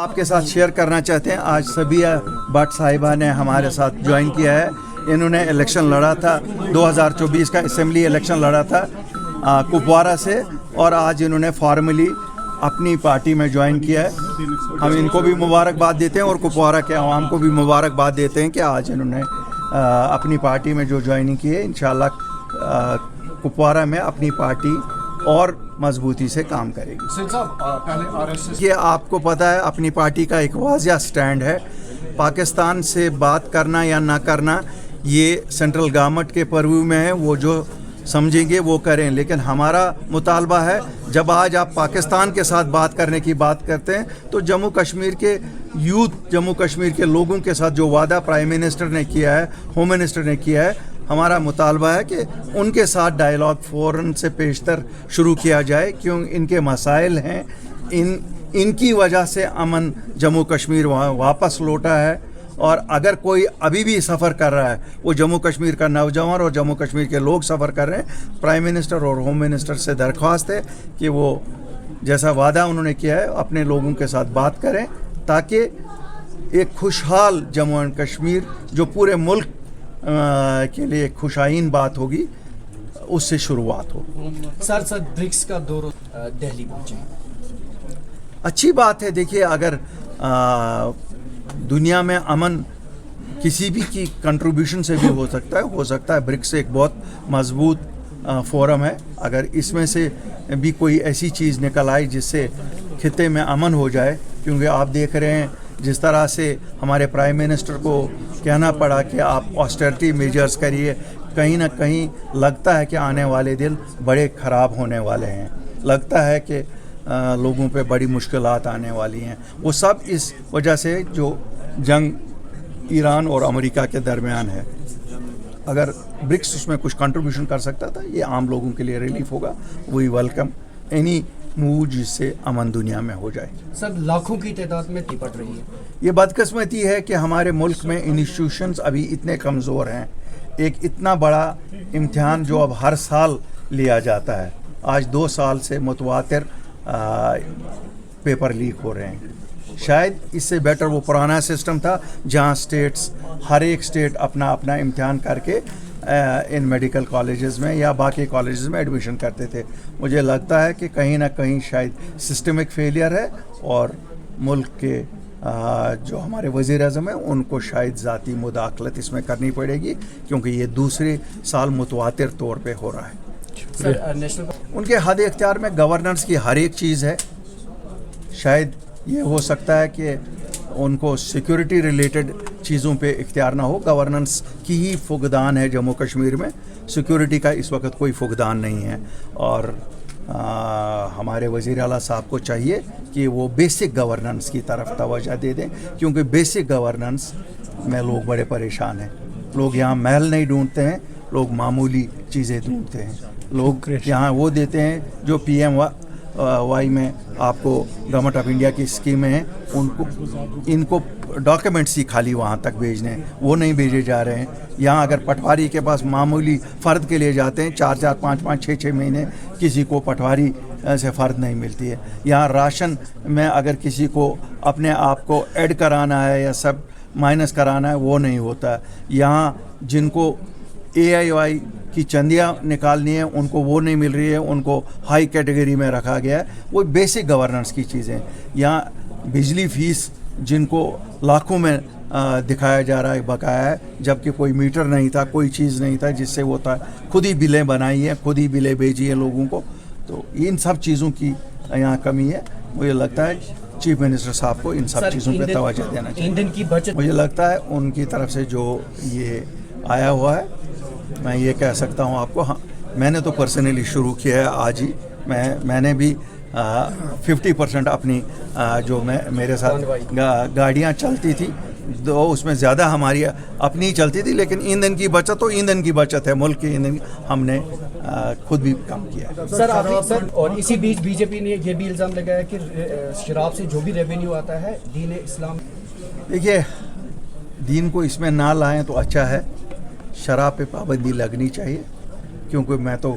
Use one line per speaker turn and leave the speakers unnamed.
آپ کے ساتھ شیئر کرنا چاہتے ہیں. آج سبیہ بٹ صاحبہ نے ہمارے ساتھ جوائن کیا ہے. انہوں نے الیکشن لڑا تھا 2024 کا اسمبلی الیکشن لڑا تھا کپوارہ سے, اور آج انہوں نے فارملی اپنی پارٹی میں جوائن کیا ہے. ہم ان کو بھی مبارکباد دیتے ہیں اور کپوارہ کے عوام کو بھی مبارکباد دیتے ہیں کہ آج انہوں نے اپنی پارٹی میں جو جوائننگ کی ہے. انشاءاللہ کپوارہ میں اپنی پارٹی اور مضبوطی سے کام کرے گی. یہ آپ کو پتہ ہے اپنی پارٹی کا ایک واضح سٹینڈ ہے. پاکستان سے بات کرنا یا نہ کرنا یہ سینٹرل گورنمنٹ کے پرویو میں ہے, وہ جو سمجھیں گے وہ کریں. لیکن ہمارا مطالبہ ہے جب آج آپ پاکستان کے ساتھ بات کرنے کی بات کرتے ہیں تو جموں کشمیر کے یوتھ, جموں کشمیر کے لوگوں کے ساتھ جو وعدہ پرائم منسٹر نے کیا ہے, ہوم منسٹر نے کیا ہے, ہمارا مطالبہ ہے کہ ان کے ساتھ ڈائیلاگ فوراً سے پیشتر شروع کیا جائے, کیوں ان کے مسائل ہیں. ان کی وجہ سے امن جموں کشمیر واپس لوٹا ہے. اور اگر کوئی ابھی بھی سفر کر رہا ہے, وہ جموں کشمیر کا نوجوان اور جموں کشمیر کے لوگ سفر کر رہے ہیں. پرائم منسٹر اور ہوم منسٹر سے درخواست ہے کہ وہ جیسا وعدہ انہوں نے کیا ہے اپنے لوگوں کے ساتھ بات کریں, تاکہ ایک خوشحال جموں اینڈ کشمیر جو پورے ملک کے لیے ایک خوشائن بات ہوگی, اس سے شروعات ہو.
سر برکس کا دور دہلی پہنچے,
اچھی بات ہے. دیکھیے اگر دنیا میں امن کسی بھی کی کنٹریبیوشن سے بھی ہو سکتا ہے. برکس ایک بہت مضبوط فورم ہے. اگر اس میں سے بھی کوئی ایسی چیز نکل آئی جس سے خطے میں امن ہو جائے, کیونکہ آپ دیکھ رہے ہیں جس طرح سے ہمارے پرائم منسٹر کو کہنا پڑا کہ آپ آسٹیرٹی میجرز کریے, کہیں نہ کہیں لگتا ہے کہ آنے والے دن بڑے خراب ہونے والے ہیں. لگتا ہے کہ لوگوں پہ بڑی مشکلات آنے والی ہیں. وہ سب اس وجہ سے جو جنگ ایران اور امریکہ کے درمیان ہے. اگر برکس اس میں کچھ کنٹریبیوشن کر سکتا تھا, یہ عام لوگوں کے لیے ریلیف ہوگا. وہی ویلکم اینی موو جس سے امن دنیا میں ہو جائے.
سب لاکھوں کی تعداد میں پٹ رہی ہے.
یہ بدقسمتی ہے کہ ہمارے ملک میں انسٹیٹیوشنز ابھی اتنے کمزور ہیں. ایک اتنا بڑا امتحان جو اب ہر سال لیا جاتا ہے, آج 2 سال سے متواتر پیپر لیک ہو رہے ہیں. شاید اس سے بیٹر وہ پرانا سسٹم تھا جہاں اسٹیٹس, ہر ایک اسٹیٹ اپنا اپنا امتحان کر کے ان میڈیکل کالجز میں یا باقی کالجز میں ایڈمیشن کرتے تھے. مجھے لگتا ہے کہ کہیں نہ کہیں شاید سسٹمک فیلئر ہے, اور ملک کے جو ہمارے وزیر اعظم ہیں ان کو شاید ذاتی مداخلت اس میں کرنی پڑے گی, کیونکہ یہ دوسرے سال متواتر طور پہ ہو رہا ہے. ان کے حد اختیار میں گورننس کی ہر ایک چیز ہے. شاید یہ ہو سکتا ہے کہ ان کو سیکورٹی ریلیٹڈ چیزوں پہ اختیار نہ ہو. گورننس کی ہی فقدان ہے جموں کشمیر میں. سیکورٹی کا اس وقت کوئی فقدان نہیں ہے, اور ہمارے وزیر اعلیٰ صاحب کو چاہیے کہ وہ بیسک گورننس کی طرف توجہ دے دیں, کیونکہ بیسک گورننس میں لوگ بڑے پریشان ہیں. لوگ یہاں محل نہیں ڈھونڈتے ہیں, لوگ معمولی چیزیں ڈھونڈتے ہیں. لوگ یہاں وہ دیتے ہیں جو PMY میں آپ کو گورنمنٹ آف انڈیا کی اسکیمیں ہیں, ان کو ڈاکیومنٹس ہی خالی وہاں تک بھیجنے ہیں, وہ نہیں بھیجے جا رہے ہیں. یہاں اگر پٹواری کے پاس معمولی فرد کے لیے جاتے ہیں 4 5 6 مہینے کسی کو پٹواری سے فرد نہیں ملتی ہے. یہاں راشن میں اگر کسی کو اپنے آپ کو ایڈ کرانا ہے یا سب مائنس کرانا ہے وہ نہیں ہوتا. یہاں جن کو AIY کی چندیاں نکالنی ہے ان کو وہ نہیں مل رہی ہے, ان کو ہائی کیٹیگری میں رکھا گیا ہے. وہ بیسک گورننس کی چیزیں. یہاں بجلی فیس جن کو لاکھوں میں دکھایا جا رہا ہے بقایا ہے, جبکہ کوئی میٹر نہیں تھا, کوئی چیز نہیں تھا جس سے وہ تھا. خود ہی بلیں بنائی ہیں, خود ہی بلیں بھیجی ہیں لوگوں کو. تو ان سب چیزوں کی یہاں کمی ہے. مجھے لگتا ہے چیف منسٹر صاحب کو ان سب چیزوں پہ توجہ دینا چاہیے. مجھے لگتا ہے ان کی طرف سے جو یہ آیا ہوا ہے, میں یہ کہہ سکتا ہوں آپ کو, ہاں میں نے تو پرسنلی شروع کیا ہے آج ہی. میں نے بھی 50% اپنی جو میرے ساتھ گاڑیاں چلتی تھی تو اس میں زیادہ ہماری اپنی ہی چلتی تھی, لیکن ایندھن کی بچت تو ایندھن کی بچت ہے, ملک کے ایندھن ہم نے خود بھی کم کیا.
سر اور اسی بیچ BJP نے یہ بھی الزام لگایا کہ شراب سے جو بھی ریونیو آتا ہے دین اسلام.
دیکھیے دین کو اس میں نہ لائیں تو اچھا ہے. شراب پہ پابندی لگنی چاہیے, کیونکہ میں تو